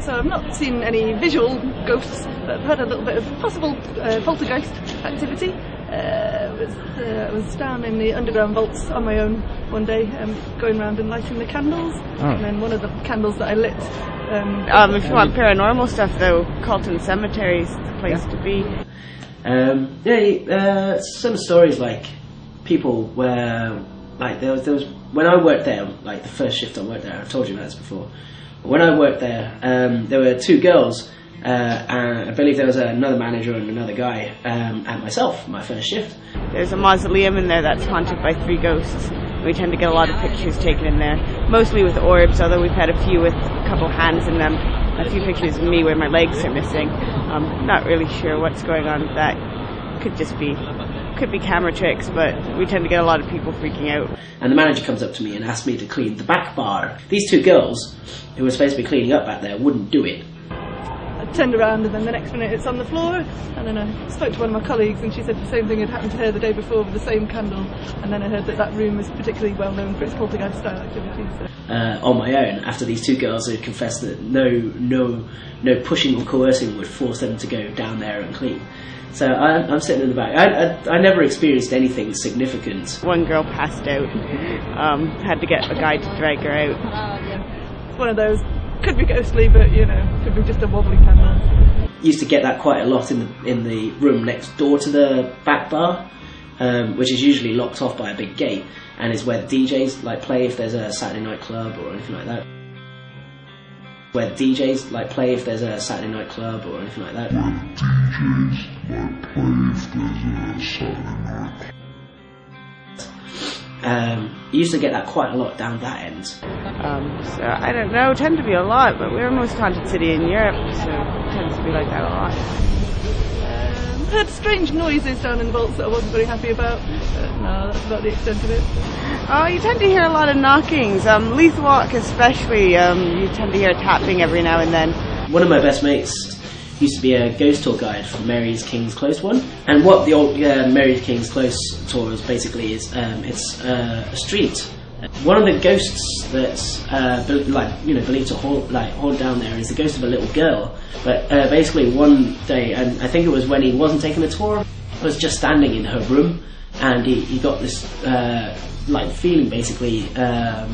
So I've not seen any visual ghosts, but I've heard a little bit of possible poltergeist activity. I was down in the underground vaults on my own one day, going around and lighting the candles, and then one of the candles that I lit... if you want paranormal stuff though, Calton Cemetery is the place to be. Some stories like people where, like there was when I worked there, like the first shift I worked there, I've told you about this before. When I worked there, there were two girls, and I believe there was another manager and another guy, and myself, my first shift. There's a mausoleum in there that's haunted by 3 ghosts. We tend to get a lot of pictures taken in there, mostly with orbs, although we've had a few with a couple hands in them, a few pictures of me where my legs are missing. Not really sure what's going on with that. Could be camera tricks, but we tend to get a lot of people freaking out. And the manager comes up to me and asks me to clean the back bar. These two girls, who were supposed to be cleaning up back there, wouldn't do it. I turned around and then the next minute it's on the floor, and then I spoke to one of my colleagues and she said the same thing had happened to her the day before with the same candle, and then I heard that room was particularly well known for its poltergeist style activities. So. On my own, after these two girls had confessed that no pushing or coercing would force them to go down there and clean. So I'm sitting in the back. I never experienced anything significant. One girl passed out, had to get a guy to drag her out. It's one of those, could be ghostly, but could be just a wobbly candle. Used to get that quite a lot in the room next door to the back bar, which is usually locked off by a big gate, and is where the DJs play if there's a Saturday night club or anything like that. Where the DJs play if there's a Saturday night club or anything like that. You used to get that quite a lot down that end. So I don't know, tend to be a lot, but we're the most haunted city in Europe, so it tends to be like that a lot. I heard strange noises down in the vaults that I wasn't very happy about, but no, that's about the extent of it. Oh, you tend to hear a lot of knockings. Leith Walk especially, you tend to hear tapping every now and then. One of my best mates used to be a ghost tour guide for Mary's King's Close one, and what the old Mary's King's Close tour is basically is it's a street. One of the ghosts that's believed to haunt down there is the ghost of a little girl. But basically one day, and I think it was when he wasn't taking a tour, was just standing in her room, and he got this feeling basically that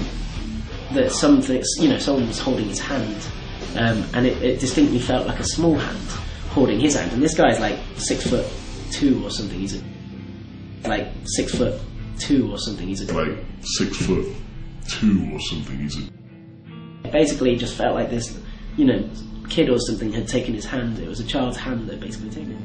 someone was holding his hand. And it distinctly felt like a small hand holding his hand, and this guy's 6'2" or something. He's 6'2" or something. He's 6'2" or something. It basically just felt like this, kid or something had taken his hand. It was a child's hand that basically taken it.